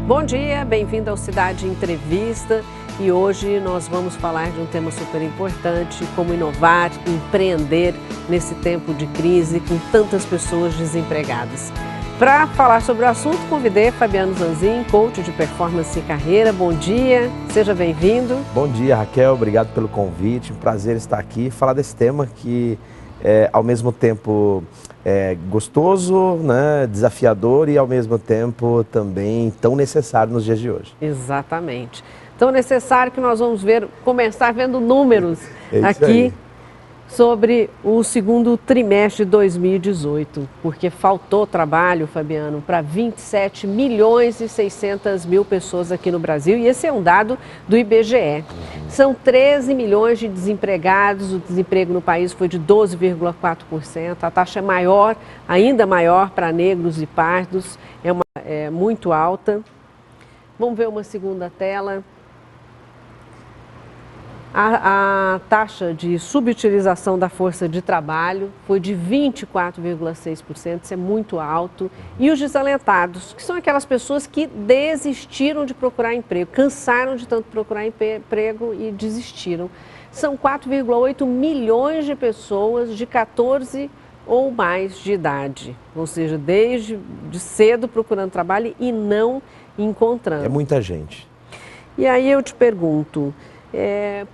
Bom dia, bem-vindo ao Cidade Entrevista e hoje nós vamos falar de um tema super importante, como inovar, empreender nesse tempo de crise com tantas pessoas desempregadas. Para falar sobre o assunto, convidei Fabiano Zanzin, coach de performance e carreira. Bom dia, seja bem-vindo. Bom dia, Raquel, obrigado pelo convite, um prazer estar aqui e falar desse tema que é ao mesmo tempo gostoso, né, desafiador e ao mesmo tempo também tão necessário nos dias de hoje. Exatamente. Tão necessário que nós vamos começar vendo números aqui aí. Sobre o segundo trimestre de 2018, porque faltou trabalho, Fabiano, para 27 milhões e 600 mil pessoas aqui no Brasil, e esse é um dado do IBGE. São 13 milhões de desempregados, o desemprego no país foi de 12,4%, a taxa é maior, ainda maior para negros e pardos, é muito alta. Vamos ver uma segunda tela. A taxa de subutilização da força de trabalho foi de 24,6%, isso é muito alto. E os desalentados, que são aquelas pessoas que desistiram de procurar emprego, cansaram de tanto procurar emprego e desistiram. São 4,8 milhões de pessoas de 14 ou mais de idade, ou seja, desde cedo procurando trabalho e não encontrando. É muita gente. E aí eu te pergunto...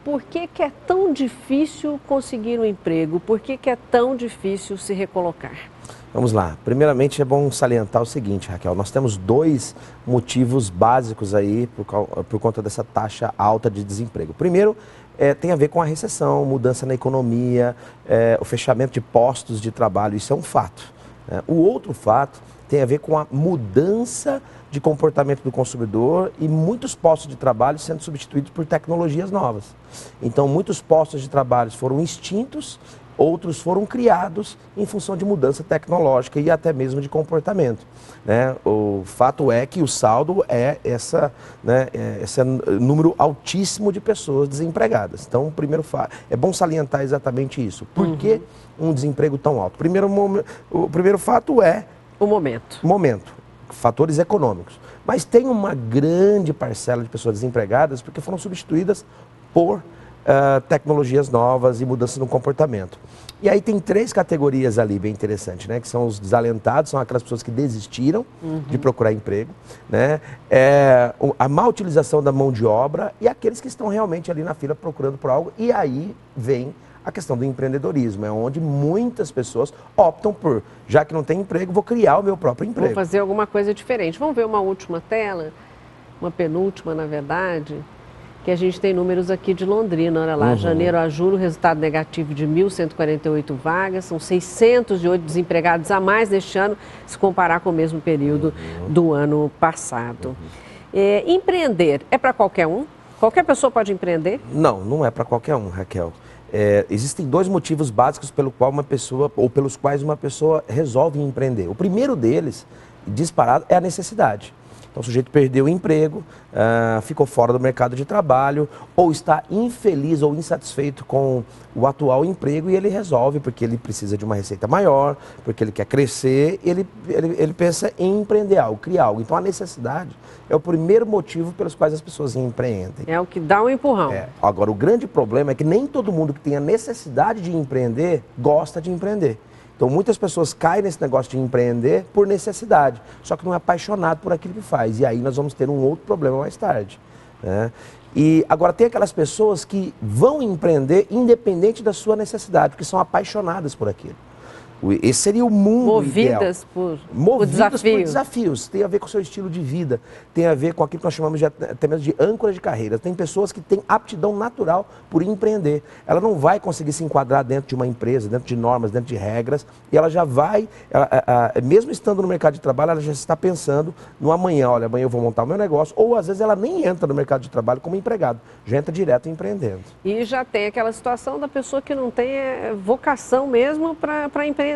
por que é tão difícil conseguir um emprego? Por que é tão difícil se recolocar? Vamos lá. Primeiramente é bom salientar o seguinte, Raquel, nós temos dois motivos básicos aí por conta dessa taxa alta de desemprego. Primeiro, tem a ver com a recessão, mudança na economia, o fechamento de postos de trabalho, isso é um fato. O outro fato tem a ver com a mudança de comportamento do consumidor e muitos postos de trabalho sendo substituídos por tecnologias novas. Então, muitos postos de trabalho foram extintos, outros foram criados em função de mudança tecnológica e até mesmo de comportamento. O fato é que o saldo é esse número altíssimo de pessoas desempregadas. Então, o primeiro fato, é bom salientar exatamente isso. Por que um desemprego tão alto? O primeiro fato é... O momento. Fatores econômicos. Mas tem uma grande parcela de pessoas desempregadas porque foram substituídas por tecnologias novas e mudanças no comportamento. E aí tem três categorias ali bem interessantes, que são os desalentados, são aquelas pessoas que desistiram de procurar emprego, a má utilização da mão de obra e aqueles que estão realmente ali na fila procurando por algo. E aí vem a questão do empreendedorismo, é onde muitas pessoas optam por, já que não tem emprego, vou criar o meu próprio emprego. Vou fazer alguma coisa diferente. Vamos ver uma última tela, uma penúltima, na verdade, que a gente tem números aqui de Londrina, olha lá, janeiro a julho, resultado negativo de 1.148 vagas, são 608 desempregados a mais neste ano, se comparar com o mesmo período do ano passado. Empreender é para qualquer um? Qualquer pessoa pode empreender? Não, não é para qualquer um, Raquel. Existem dois motivos básicos pelos quais uma pessoa resolve empreender. O primeiro deles, disparado, é a necessidade. Então o sujeito perdeu o emprego, ficou fora do mercado de trabalho, ou está infeliz ou insatisfeito com o atual emprego e ele resolve porque ele precisa de uma receita maior, porque ele quer crescer, ele pensa em empreender algo, criar algo. Então a necessidade é o primeiro motivo pelos quais as pessoas empreendem. É o que dá um empurrão. Agora, o grande problema é que nem todo mundo que tem a necessidade de empreender gosta de empreender. Então, muitas pessoas caem nesse negócio de empreender por necessidade, só que não é apaixonado por aquilo que faz. E aí nós vamos ter um outro problema mais tarde. E agora, tem aquelas pessoas que vão empreender independente da sua necessidade, porque são apaixonadas por aquilo. Esse seria o mundo ideal. Movidas por desafios. Tem a ver com o seu estilo de vida, tem a ver com aquilo que nós chamamos até mesmo de âncora de carreira. Tem pessoas que têm aptidão natural por empreender. Ela não vai conseguir se enquadrar dentro de uma empresa, dentro de normas, dentro de regras, e ela já vai, mesmo estando no mercado de trabalho, ela já está pensando no amanhã. Olha, amanhã eu vou montar o meu negócio, ou às vezes ela nem entra no mercado de trabalho como empregado, já entra direto empreendendo. E já tem aquela situação da pessoa que não tem vocação mesmo para empreender.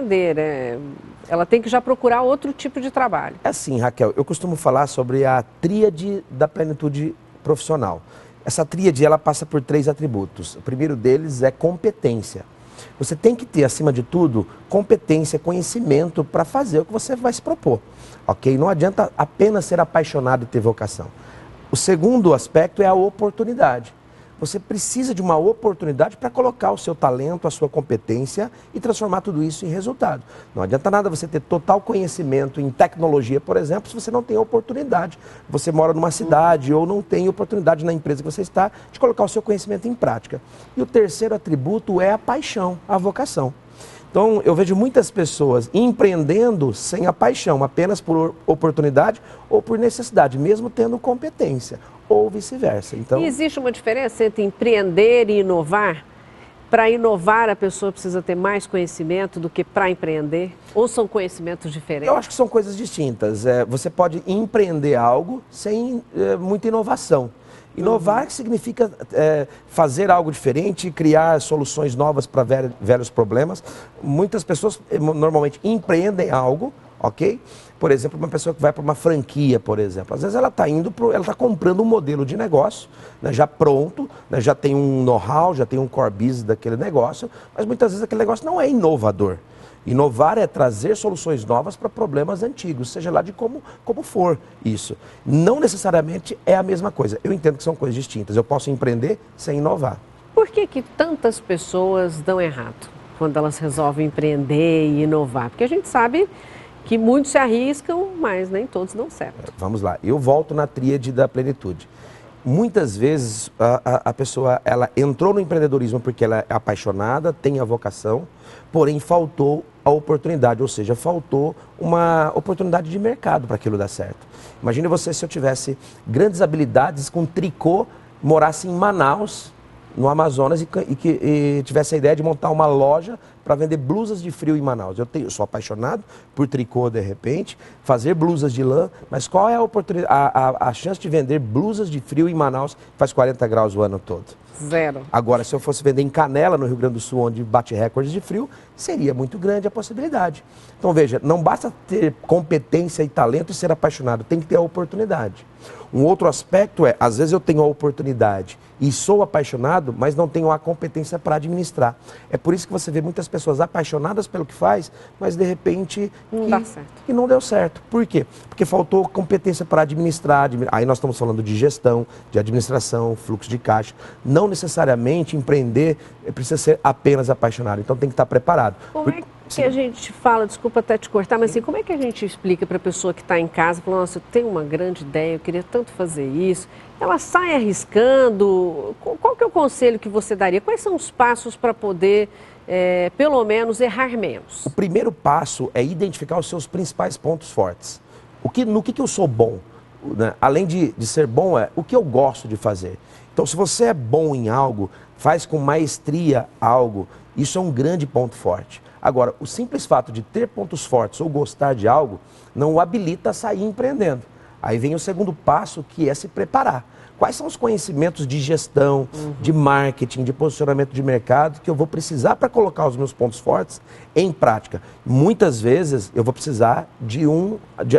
Ela tem que já procurar outro tipo de trabalho. É assim, Raquel, eu costumo falar sobre a tríade da plenitude profissional. Essa tríade, ela passa por três atributos. O primeiro deles é competência. Você tem que ter, acima de tudo, competência, conhecimento para fazer o que você vai se propor, ok? Não adianta apenas ser apaixonado e ter vocação. O segundo aspecto é a oportunidade. Você precisa de uma oportunidade para colocar o seu talento, a sua competência e transformar tudo isso em resultado. Não adianta nada você ter total conhecimento em tecnologia, por exemplo, se você não tem oportunidade. Você mora numa cidade ou não tem oportunidade na empresa que você está de colocar o seu conhecimento em prática. E o terceiro atributo é a paixão, a vocação. Então, eu vejo muitas pessoas empreendendo sem a paixão, apenas por oportunidade ou por necessidade, mesmo tendo competência, ou vice-versa. Então, e existe uma diferença entre empreender e inovar? Para inovar, a pessoa precisa ter mais conhecimento do que para empreender? Ou são conhecimentos diferentes? eu acho que são coisas distintas. Você pode empreender algo sem muita inovação. Inovar significa fazer algo diferente, criar soluções novas para velhos problemas. Muitas pessoas normalmente empreendem algo, ok? Por exemplo, uma pessoa que vai para uma franquia, por exemplo. Às vezes ela está comprando um modelo de negócio, né, já pronto, né, já tem um know-how, já tem um core business daquele negócio, mas muitas vezes aquele negócio não é inovador. Inovar é trazer soluções novas para problemas antigos, seja lá de como for isso. Não necessariamente é a mesma coisa. Eu entendo que são coisas distintas. Eu posso empreender sem inovar. Por que tantas pessoas dão errado quando elas resolvem empreender e inovar? Porque a gente sabe que muitos se arriscam, mas nem todos dão certo. Vamos lá. Eu volto na tríade da plenitude. Muitas vezes a pessoa ela entrou no empreendedorismo porque ela é apaixonada, tem a vocação, porém faltou a oportunidade, ou seja, faltou uma oportunidade de mercado para aquilo dar certo. Imagine você se eu tivesse grandes habilidades com tricô, morasse em Manaus, no Amazonas, e tivesse a ideia de montar uma loja para vender blusas de frio em Manaus. Eu sou apaixonado por tricô, de repente, fazer blusas de lã, mas qual é a oportunidade, a chance de vender blusas de frio em Manaus que faz 40 graus o ano todo? Zero. Agora, se eu fosse vender em Canela, no Rio Grande do Sul, onde bate recordes de frio, seria muito grande a possibilidade. Então, veja, não basta ter competência e talento e ser apaixonado, tem que ter a oportunidade. Um outro aspecto é, às vezes eu tenho a oportunidade e sou apaixonado, mas não tenho a competência para administrar. É por isso que você vê muitas pessoas apaixonadas pelo que faz, mas de repente não dá certo. E não deu certo. Por quê? Porque faltou competência para administrar. Aí nós estamos falando de gestão, de administração, fluxo de caixa. Não necessariamente empreender precisa ser apenas apaixonado. Então tem que estar preparado. Como é que a gente fala, desculpa até te cortar, mas assim, como é que a gente explica para a pessoa que está em casa, falando, nossa, eu tenho uma grande ideia, eu queria tanto fazer isso, ela sai arriscando, qual que é o conselho que você daria? Quais são os passos para poder, pelo menos, errar menos? O primeiro passo é identificar os seus principais pontos fortes. No que eu sou bom? Né? Além de ser bom, é o que eu gosto de fazer. Então, se você é bom em algo, faz com maestria algo, isso é um grande ponto forte. Agora, o simples fato de ter pontos fortes ou gostar de algo não o habilita a sair empreendendo. Aí vem o segundo passo, que é se preparar. Quais são os conhecimentos de gestão, de marketing, de posicionamento de mercado que eu vou precisar para colocar os meus pontos fortes em prática? Muitas vezes eu vou precisar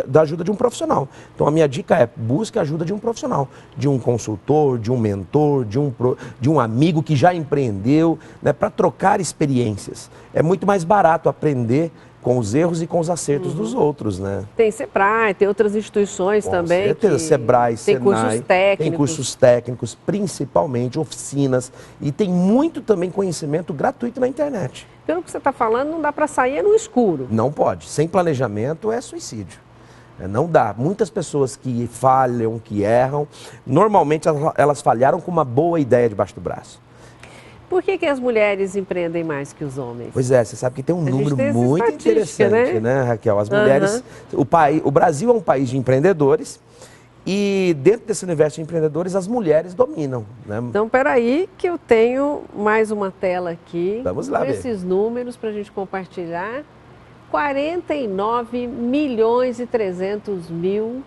da ajuda de um profissional. Então a minha dica é busque a ajuda de um profissional, de um consultor, de um mentor, de um amigo que já empreendeu, né, para trocar experiências. É muito mais barato aprender com os erros e com os acertos dos outros, né? Tem Sebrae, tem outras instituições também. Com certeza, Sebrae, tem Senai, cursos técnicos. tem cursos técnicos, principalmente oficinas, e tem muito também conhecimento gratuito na internet. Pelo que você está falando, não dá para sair no escuro. Não pode. Sem planejamento é suicídio. Não dá. Muitas pessoas que falham, que erram, normalmente elas falharam com uma boa ideia debaixo do braço. Por que as mulheres empreendem mais que os homens? Pois é, você sabe que tem um número muito interessante, né, Raquel? As mulheres, o Brasil é um país de empreendedores e dentro desse universo de empreendedores as mulheres dominam, né? Então, peraí que eu tenho mais uma tela aqui. Vamos lá com ver. Esses números para a gente compartilhar. 49.300.000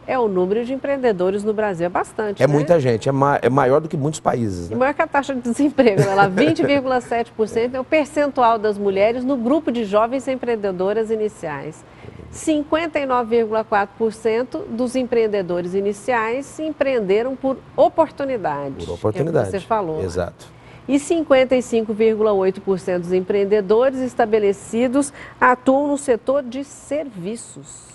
é o número de empreendedores no Brasil, é bastante, É né? muita gente, é maior do que muitos países, né? E maior que a taxa de desemprego, né? Lá 20,7% é o percentual das mulheres no grupo de jovens empreendedoras iniciais. 59,4% dos empreendedores iniciais se empreenderam por oportunidade. Por oportunidade. É o que você falou. Exato. e 55,8% dos empreendedores estabelecidos atuam no setor de serviços.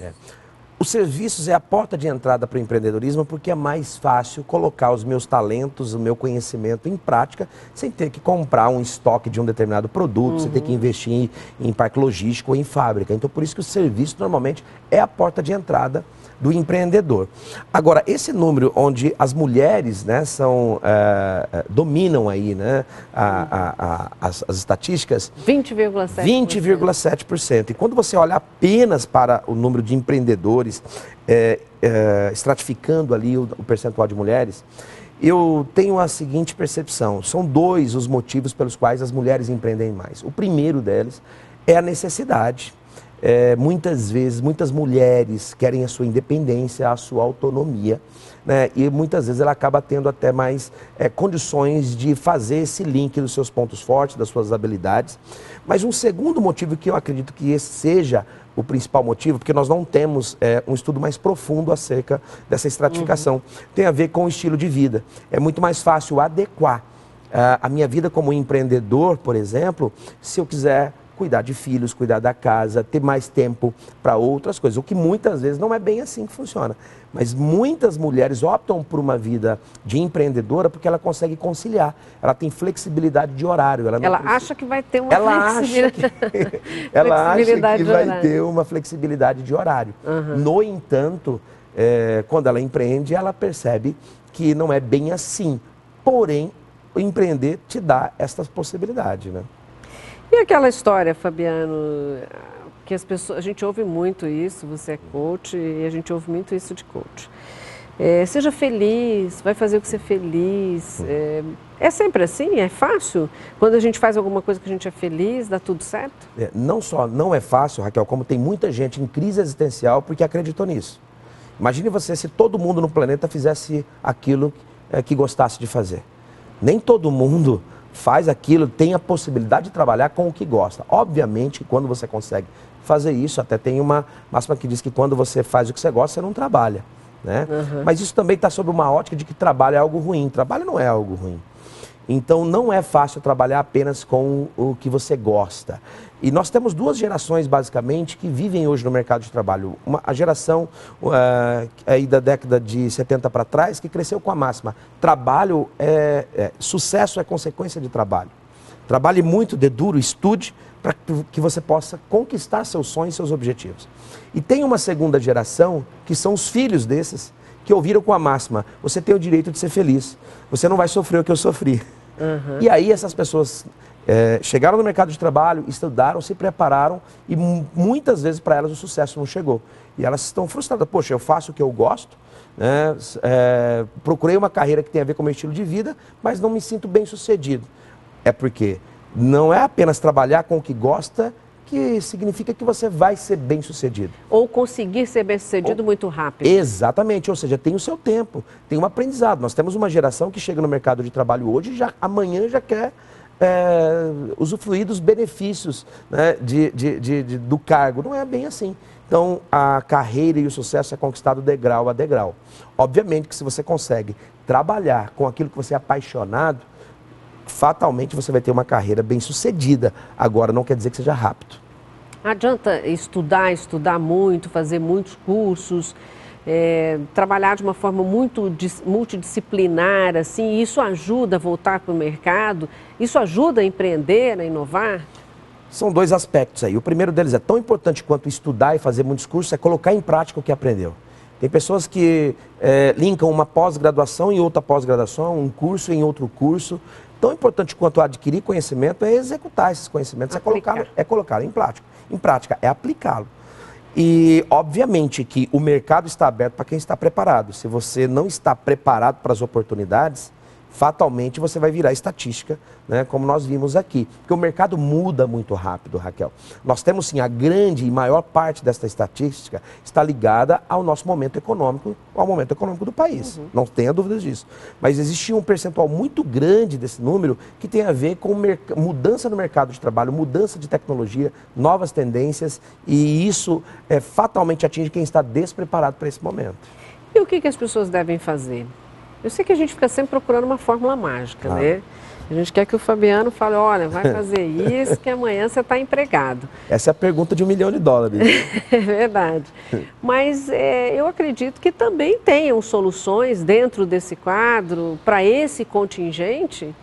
Os serviços é a porta de entrada para o empreendedorismo porque é mais fácil colocar os meus talentos, o meu conhecimento em prática, sem ter que comprar um estoque de um determinado produto, sem ter que investir em parque logístico ou em fábrica. Então, por isso que o serviço normalmente é a porta de entrada do empreendedor. Agora, esse número onde as mulheres, né, dominam aí, né, as estatísticas... 20,7%. 20,7%. E quando você olha apenas para o número de empreendedores, estratificando ali o percentual de mulheres, eu tenho a seguinte percepção. São dois os motivos pelos quais as mulheres empreendem mais. O primeiro deles é a necessidade. Muitas vezes, muitas mulheres querem a sua independência, a sua autonomia, né? E muitas vezes ela acaba tendo até mais condições de fazer esse link dos seus pontos fortes, das suas habilidades. Mas um segundo motivo que eu acredito que esse seja o principal motivo, porque nós não temos um estudo mais profundo acerca dessa estratificação, tem a ver com o estilo de vida. É muito mais fácil adequar a minha vida como empreendedor, por exemplo, se eu quiser cuidar de filhos, cuidar da casa, ter mais tempo para outras coisas, o que muitas vezes não é bem assim que funciona. Mas muitas mulheres optam por uma vida de empreendedora porque ela consegue conciliar, ela tem flexibilidade de horário. Ela acha que vai ter uma ela acha que vai ter uma flexibilidade de horário. No entanto, quando ela empreende, ela percebe que não é bem assim. Porém, o empreender te dá essa possibilidade, né? E aquela história, Fabiano, que as pessoas, a gente ouve muito isso, você é coach e a gente ouve muito isso de coach. Seja feliz, vai fazer o que você é feliz. É sempre assim? É fácil? Quando a gente faz alguma coisa que a gente é feliz, dá tudo certo? Não só não é fácil, Raquel, como tem muita gente em crise existencial porque acreditou nisso. Imagine você se todo mundo no planeta fizesse aquilo que gostasse de fazer. Nem todo mundo faz aquilo, tem a possibilidade de trabalhar com o que gosta. Obviamente, quando você consegue fazer isso, até tem uma máxima que diz que quando você faz o que você gosta, você não trabalha, né? Mas isso também está sob uma ótica de que trabalho é algo ruim. Trabalho não é algo ruim. Então, não é fácil trabalhar apenas com o que você gosta. E nós temos duas gerações, basicamente, que vivem hoje no mercado de trabalho. A geração aí da década de 70 para trás, que cresceu com a máxima: trabalho sucesso é consequência de trabalho. Trabalhe muito, dê duro, estude, para que você possa conquistar seus sonhos e seus objetivos. E tem uma segunda geração, que são os filhos desses, que ouviram com a máxima: você tem o direito de ser feliz, você não vai sofrer o que eu sofri. E aí essas pessoas chegaram no mercado de trabalho, estudaram, se prepararam e muitas vezes para elas o sucesso não chegou. E elas estão frustradas. Poxa, eu faço o que eu gosto, né? Procurei uma carreira que tem a ver com o meu estilo de vida, mas não me sinto bem sucedido. É porque não é apenas trabalhar com o que gosta que significa que você vai ser bem sucedido. Ou conseguir ser bem sucedido muito rápido. Exatamente, ou seja, tem o seu tempo, tem um aprendizado. Nós temos uma geração que chega no mercado de trabalho hoje e amanhã já quer usufruir dos benefícios, né, do cargo. Não é bem assim. Então, a carreira e o sucesso é conquistado degrau a degrau. Obviamente que se você consegue trabalhar com aquilo que você é apaixonado, fatalmente você vai ter uma carreira bem sucedida. Agora, não quer dizer que seja rápido. Adianta estudar muito, fazer muitos cursos, trabalhar de uma forma muito multidisciplinar, assim, isso ajuda a voltar para o mercado? Isso ajuda a empreender, a inovar? São dois aspectos aí. O primeiro deles é tão importante quanto estudar e fazer muitos cursos, é colocar em prática o que aprendeu. Tem pessoas que linkam uma pós-graduação em outra pós-graduação, um curso em outro curso. Tão importante quanto adquirir conhecimento é executar esses conhecimentos, é colocá-lo em prática. Em prática, é aplicá-lo. E, obviamente, que o mercado está aberto para quem está preparado. Se você não está preparado para as oportunidades, fatalmente você vai virar estatística, né, como nós vimos aqui. Porque o mercado muda muito rápido, Raquel. Nós temos, sim, a grande e maior parte desta estatística está ligada ao nosso momento econômico, ao momento econômico do país. Não tenha dúvidas disso. Mas existe um percentual muito grande desse número que tem a ver com mudança no mercado de trabalho, mudança de tecnologia, novas tendências, e isso fatalmente atinge quem está despreparado para esse momento. E o que as pessoas devem fazer? Eu sei que a gente fica sempre procurando uma fórmula mágica, né? A gente quer que o Fabiano fale, olha, vai fazer isso que amanhã você está empregado. Essa é a pergunta de $1 milhão. É verdade. Mas eu acredito que também tenham soluções dentro desse quadro para esse contingente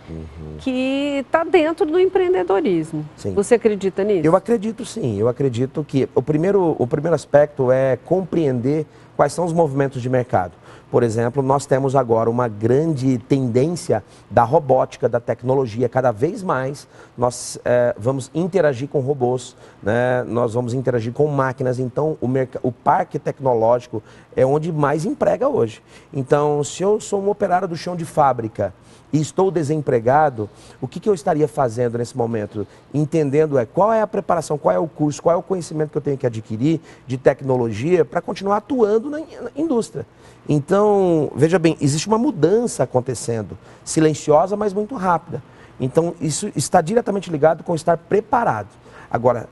que está dentro do empreendedorismo. Sim. Você acredita nisso? Eu acredito sim, eu acredito que o primeiro aspecto é compreender quais são os movimentos de mercado. Por exemplo, nós temos agora uma grande tendência da robótica, da tecnologia. Cada vez mais nós vamos interagir com robôs, né? Nós vamos interagir com máquinas. Então, o parque tecnológico é onde mais emprega hoje. Então, se eu sou um operário do chão de fábrica e estou desempregado, o que eu estaria fazendo nesse momento? Entendendo qual é a preparação, qual é o curso, qual é o conhecimento que eu tenho que adquirir de tecnologia para continuar atuando na indústria. Então, veja bem, existe uma mudança acontecendo, silenciosa, mas muito rápida. Então, isso está diretamente ligado com estar preparado. Agora,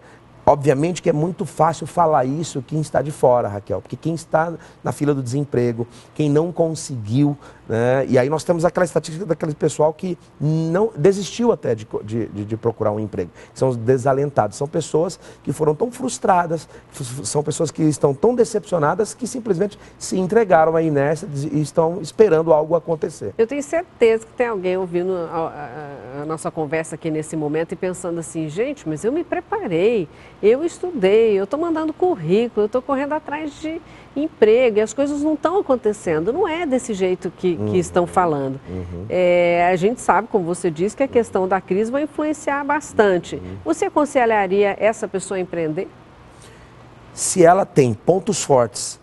obviamente que é muito fácil falar isso quem está de fora, Raquel, porque quem está na fila do desemprego, quem não conseguiu, né? E aí nós temos aquela estatística daquele pessoal que não desistiu até de procurar um emprego, que são os desalentados, são pessoas que foram tão frustradas, são pessoas que estão tão decepcionadas que simplesmente se entregaram à inércia e estão esperando algo acontecer. Eu tenho certeza que tem alguém ouvindo a nossa conversa aqui nesse momento e pensando assim, gente, mas eu me preparei, eu estudei, eu estou mandando currículo, eu estou correndo atrás de emprego e as coisas não estão acontecendo. Não é desse jeito que estão falando. A gente sabe, como você disse, que a questão da crise vai influenciar bastante. Você aconselharia essa pessoa a empreender? Se ela tem pontos fortes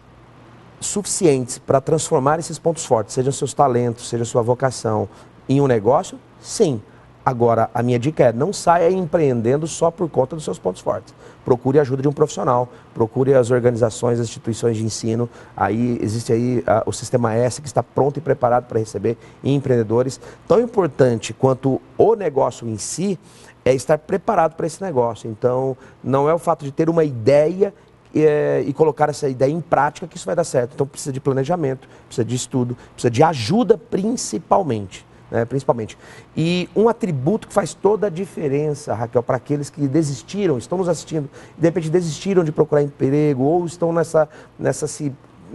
suficientes para transformar esses pontos fortes, seja seus talentos, seja sua vocação, em um negócio, sim. Agora, a minha dica é, não saia empreendendo só por conta dos seus pontos fortes. Procure a ajuda de um profissional, procure as organizações, as instituições de ensino. Aí existe aí o Sistema S, que está pronto e preparado para receber empreendedores. Tão importante quanto o negócio em si é estar preparado para esse negócio. Então, não é o fato de ter uma ideia e colocar essa ideia em prática que isso vai dar certo. Então, precisa de planejamento, precisa de estudo, precisa de ajuda principalmente. Principalmente. E um atributo que faz toda a diferença, Raquel, para aqueles que desistiram, estão nos assistindo, de repente desistiram de procurar emprego, ou estão nessa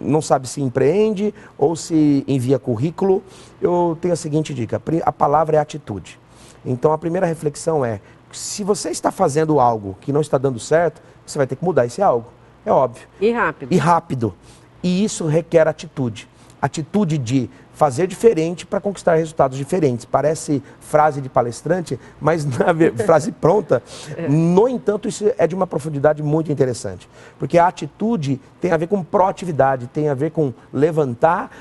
não sabe se empreende ou se envia currículo, eu tenho a seguinte dica, a palavra é atitude. Então a primeira reflexão é, se você está fazendo algo que não está dando certo, você vai ter que mudar esse algo, é óbvio. E rápido. E rápido. E isso requer atitude. Atitude de fazer diferente para conquistar resultados diferentes. Parece frase de palestrante, mas na frase pronta. No entanto, isso é de uma profundidade muito interessante. Porque a atitude tem a ver com proatividade, tem a ver com levantar,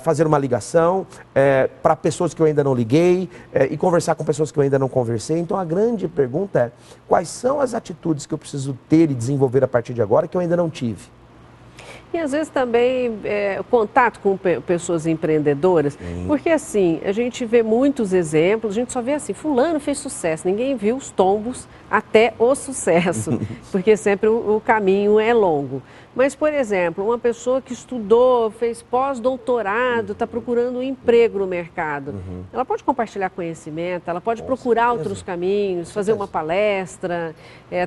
fazer uma ligação para pessoas que eu ainda não liguei e conversar com pessoas que eu ainda não conversei. Então, a grande pergunta é, quais são as atitudes que eu preciso ter e desenvolver a partir de agora que eu ainda não tive? E às vezes também contato com pessoas empreendedoras, porque assim, a gente vê muitos exemplos, a gente só vê assim, fulano fez sucesso, ninguém viu os tombos até o sucesso, porque sempre o caminho é longo. Mas, por exemplo, uma pessoa que estudou, fez pós-doutorado, está procurando um emprego no mercado, ela pode compartilhar conhecimento, ela pode procurar outros caminhos, fazer uma palestra,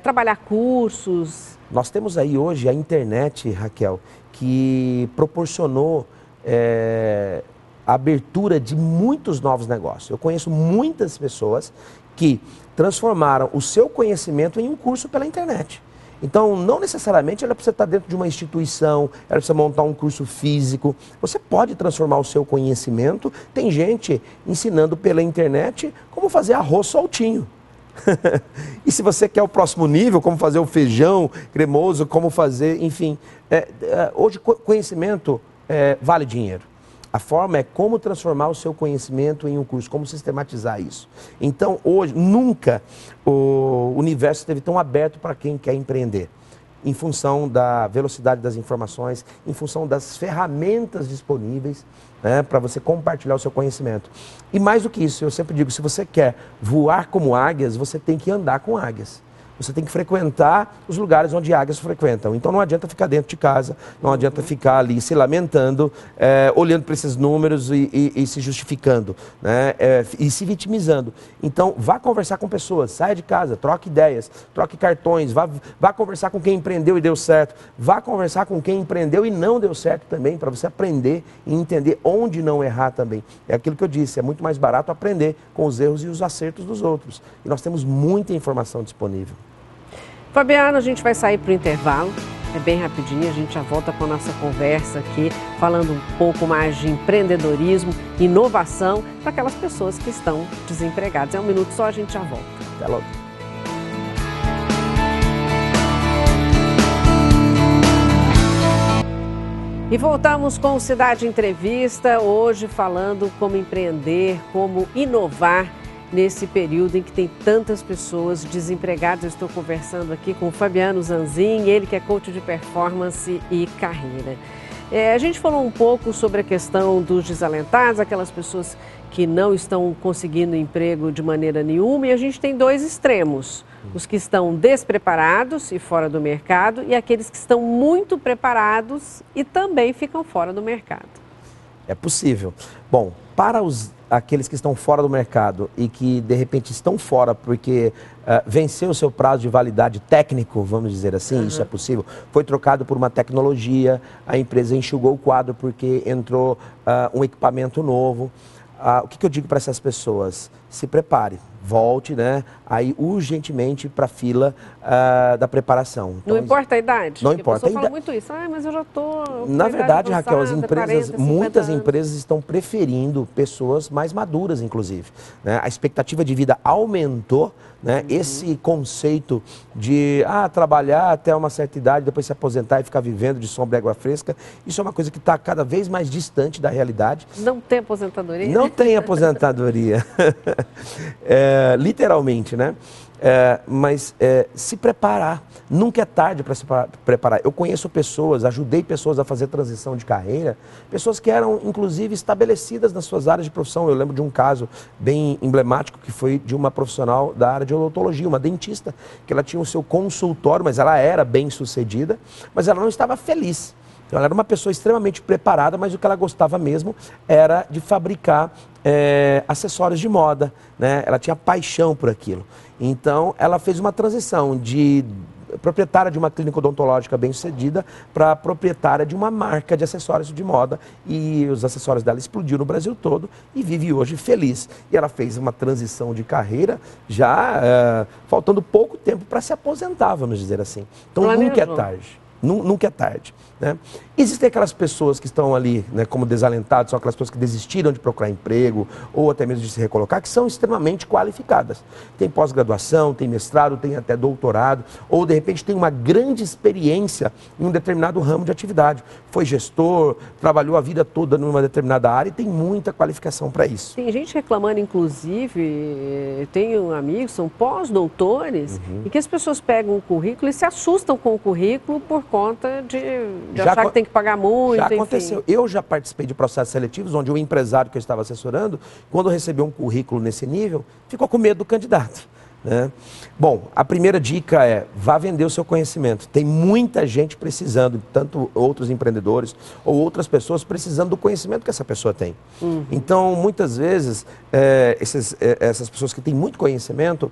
trabalhar cursos. Nós temos aí hoje a internet, Raquel, que proporcionou a abertura de muitos novos negócios. Eu conheço muitas pessoas que transformaram o seu conhecimento em um curso pela internet. Então, não necessariamente ela precisa estar dentro de uma instituição, ela precisa montar um curso físico. Você pode transformar o seu conhecimento. Tem gente ensinando pela internet como fazer arroz soltinho. E se você quer o próximo nível, como fazer o feijão cremoso, como fazer, enfim. Hoje, conhecimento vale dinheiro. A forma é como transformar o seu conhecimento em um curso, como sistematizar isso. Então, hoje, nunca o universo esteve tão aberto para quem quer empreender. Em função da velocidade das informações, em função das ferramentas disponíveis, para você compartilhar o seu conhecimento. E mais do que isso, eu sempre digo, se você quer voar como águias, você tem que andar com águias. você tem que frequentar os lugares onde águias frequentam. Então não adianta ficar dentro de casa, não adianta ficar ali se lamentando, olhando para esses números e se justificando, né? E se vitimizando. Então vá conversar com pessoas, saia de casa, troque ideias, troque cartões, vá conversar com quem empreendeu e deu certo, vá conversar com quem empreendeu e não deu certo também, para você aprender e entender onde não errar também. É aquilo que eu disse, é muito mais barato aprender com os erros e os acertos dos outros. E nós temos muita informação disponível. Fabiano, a gente vai sair para o intervalo, é bem rapidinho, a gente já volta com a nossa conversa aqui, falando um pouco mais de empreendedorismo, inovação, para aquelas pessoas que estão desempregadas. É um minuto só, a gente já volta. Até logo. E voltamos com o Cidade Entrevista, hoje falando como empreender, como inovar nesse período em que tem tantas pessoas desempregadas. Eu estou conversando aqui com o Fabiano Zanzin, ele que é coach de performance e carreira. A gente falou um pouco sobre a questão dos desalentados, aquelas pessoas que não estão conseguindo emprego de maneira nenhuma, e a gente tem dois extremos, os que estão despreparados e fora do mercado e aqueles que estão muito preparados e também ficam fora do mercado. É possível. Bom, para aqueles que estão fora do mercado e que de repente estão fora porque venceu o seu prazo de validade técnico, vamos dizer assim, isso é possível, foi trocado por uma tecnologia, a empresa enxugou o quadro porque entrou um equipamento novo. O que eu digo para essas pessoas? Se prepare, volte, né, aí urgentemente para a fila da preparação. Então, não importa a idade? Não importa a idade. Fala muito isso, mas eu já estou... Na verdade, Raquel, as empresas, 40, muitas anos. empresas estão preferindo pessoas mais maduras, inclusive, né? A expectativa de vida aumentou, né? Esse conceito de trabalhar até uma certa idade, depois se aposentar e ficar vivendo de sombra e água fresca, isso é uma coisa que está cada vez mais distante da realidade. Não tem aposentadoria? Não tem aposentadoria, literalmente, né? Mas se preparar, nunca é tarde para se preparar. Eu conheço pessoas, ajudei pessoas a fazer transição de carreira, pessoas que eram inclusive estabelecidas nas suas áreas de profissão. Eu lembro de um caso bem emblemático que foi de uma profissional da área de odontologia, uma dentista, que ela tinha o seu consultório, mas ela era bem sucedida, mas ela não estava feliz. Então, ela era uma pessoa extremamente preparada, mas o que ela gostava mesmo era de fabricar acessórios de moda, né? Ela tinha paixão por aquilo. Então, ela fez uma transição de proprietária de uma clínica odontológica bem-sucedida para proprietária de uma marca de acessórios de moda, e os acessórios dela explodiu no Brasil todo e vive hoje feliz. E ela fez uma transição de carreira já faltando pouco tempo para se aposentar, vamos dizer assim. Então, nunca é tarde. Nunca é tarde, né? Existem aquelas pessoas que estão ali, né, como desalentados, são aquelas pessoas que desistiram de procurar emprego ou até mesmo de se recolocar, que são extremamente qualificadas. Tem pós-graduação, tem mestrado, tem até doutorado, ou de repente tem uma grande experiência em um determinado ramo de atividade. Foi gestor, trabalhou a vida toda numa determinada área e tem muita qualificação para isso. Tem gente reclamando, inclusive, tenho amigos, são pós-doutores, e que as pessoas pegam o currículo e se assustam com o currículo por conta de achar que tem que pagar muito. Já aconteceu. Enfim. Eu já participei de processos seletivos onde o empresário que eu estava assessorando, quando recebeu um currículo nesse nível, ficou com medo do candidato, né? Bom, a primeira dica é: vá vender o seu conhecimento. Tem muita gente precisando, tanto outros empreendedores ou outras pessoas precisando do conhecimento que essa pessoa tem. Então, muitas vezes, essas pessoas que têm muito conhecimento,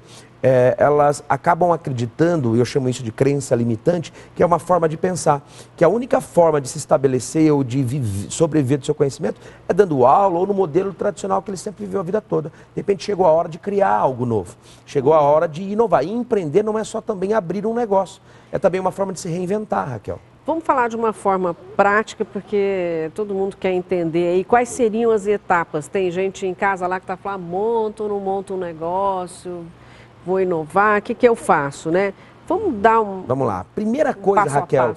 elas acabam acreditando, e eu chamo isso de crença limitante, que é uma forma de pensar, que a única forma de se estabelecer ou de sobreviver do seu conhecimento é dando aula ou no modelo tradicional que ele sempre viveu a vida toda. De repente chegou a hora de criar algo novo, chegou a hora de inovar. E empreender não é só também abrir um negócio, é também uma forma de se reinventar, Raquel. Vamos falar de uma forma prática, porque todo mundo quer entender aí quais seriam as etapas. Tem gente em casa lá que está falando: monto ou não monto um negócio, vou inovar, o que eu faço, né? Vamos dar Vamos lá. Primeira coisa, Raquel,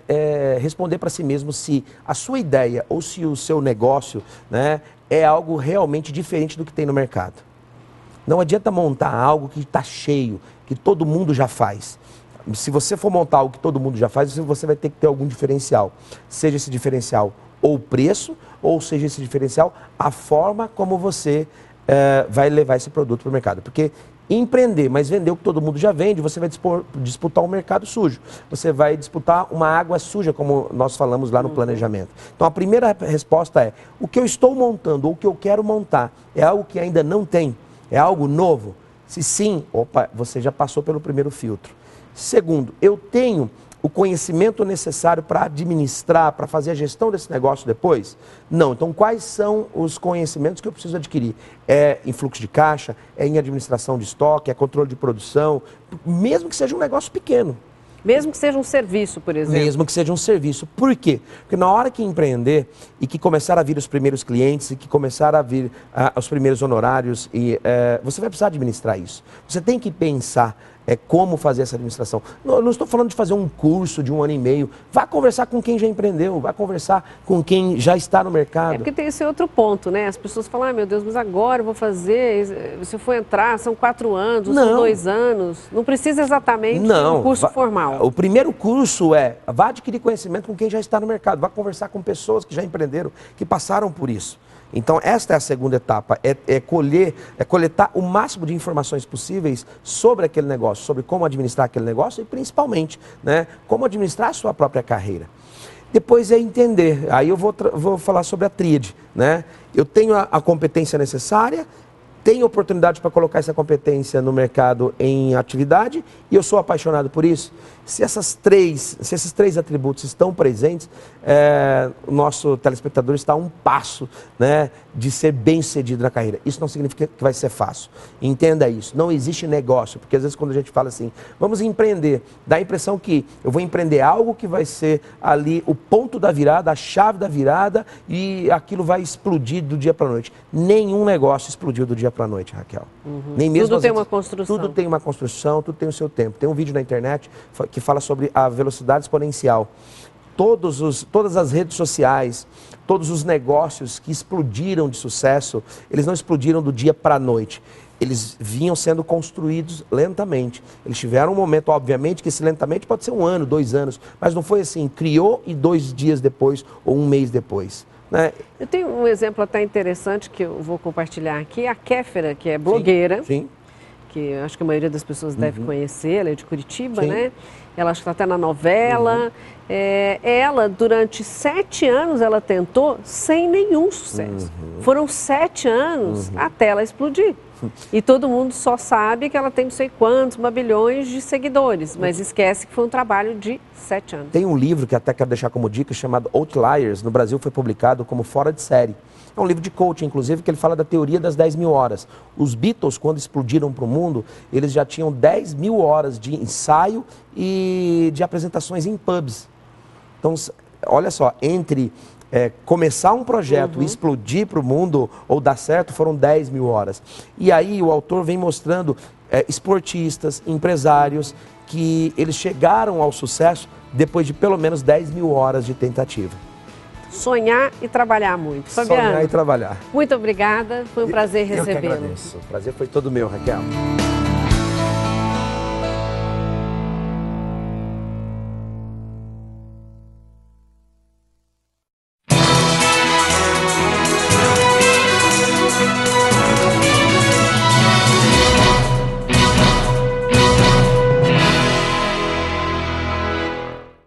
é responder para si mesmo se a sua ideia ou se o seu negócio, né, é algo realmente diferente do que tem no mercado. Não adianta montar algo que está cheio, que todo mundo já faz. Se você for montar algo que todo mundo já faz, você vai ter que ter algum diferencial. Seja esse diferencial ou preço, ou seja esse diferencial a forma como você vai levar esse produto para o mercado. Porque empreender, mas vender o que todo mundo já vende, você vai disputar um mercado sujo. Você vai disputar uma água suja, como nós falamos lá no planejamento. Então, a primeira resposta é, o que eu estou montando ou o que eu quero montar é algo que ainda não tem? É algo novo? Se sim, opa, você já passou pelo primeiro filtro. Segundo, eu tenho o conhecimento necessário para administrar, para fazer a gestão desse negócio depois? Não. Então, quais são os conhecimentos que eu preciso adquirir? É em fluxo de caixa, é em administração de estoque, é controle de produção, mesmo que seja um negócio pequeno. Mesmo que seja um serviço, por exemplo. Mesmo que seja um serviço. Por quê? Porque na hora que empreender e que começar a vir os primeiros clientes e que começar a vir os primeiros honorários, você vai precisar administrar isso. Você tem que pensar como fazer essa administração. Não estou falando de fazer um curso de 1 ano e meio. Vá conversar com quem já empreendeu, vá conversar com quem já está no mercado. É porque tem esse outro ponto, né? As pessoas falam, meu Deus, mas agora eu vou fazer, se eu for entrar, são 4 anos, são 2 anos. Não precisa exatamente um curso formal. O primeiro curso vá adquirir conhecimento com quem já está no mercado, vá conversar com pessoas que já empreenderam, que passaram por isso. Então, esta é a segunda etapa, coletar o máximo de informações possíveis sobre aquele negócio, sobre como administrar aquele negócio e, principalmente, né, como administrar a sua própria carreira. Depois é entender, aí eu vou falar sobre a tríade, né? Eu tenho a competência necessária, tenho oportunidade para colocar essa competência no mercado em atividade e eu sou apaixonado por isso. Se esses três atributos estão presentes, o nosso telespectador está a um passo, né, de ser bem-sucedido na carreira. Isso não significa que vai ser fácil. Entenda isso. Não existe negócio, porque às vezes quando a gente fala assim, vamos empreender, dá a impressão que eu vou empreender algo que vai ser ali o ponto da virada, a chave da virada e aquilo vai explodir do dia para a noite. Nenhum negócio explodiu do dia para a noite, Raquel. Nem mesmo tudo tem uma construção. Tudo tem uma construção, tudo tem o seu tempo. Tem um vídeo na internet que fala sobre a velocidade exponencial. Todas as redes sociais, todos os negócios que explodiram de sucesso, eles não explodiram do dia para a noite. Eles vinham sendo construídos lentamente. Eles tiveram um momento, obviamente, que esse lentamente pode ser 1 ano, 2 anos, mas não foi assim, criou e 2 dias depois ou 1 mês depois. Né? Eu tenho um exemplo até interessante que eu vou compartilhar aqui, a Kéfera, que é blogueira. Sim. Que eu acho que a maioria das pessoas deve conhecer, ela é de Curitiba, Sim. né? Ela acho que está até na novela. Ela, durante 7 anos, ela tentou sem nenhum sucesso. Foram 7 anos até ela explodir. E todo mundo só sabe que ela tem não sei quantos bilhões de seguidores, mas esquece que foi um trabalho de 7 anos. Tem um livro que até quero deixar como dica, chamado Outliers, no Brasil foi publicado como Fora de Série. É um livro de coaching, inclusive, que ele fala da teoria das 10.000 horas. Os Beatles, quando explodiram para o mundo, eles já tinham 10.000 horas de ensaio e de apresentações em pubs. Então, olha só, entre começar um projeto e explodir para o mundo ou dar certo, foram 10.000 horas. E aí o autor vem mostrando esportistas, empresários, que eles chegaram ao sucesso depois de pelo menos 10.000 horas de tentativa. Sonhar e trabalhar muito. Fabiano, sonhar e trabalhar. Muito obrigada, foi um prazer recebê-lo. Eu que agradeço. O prazer foi todo meu, Raquel.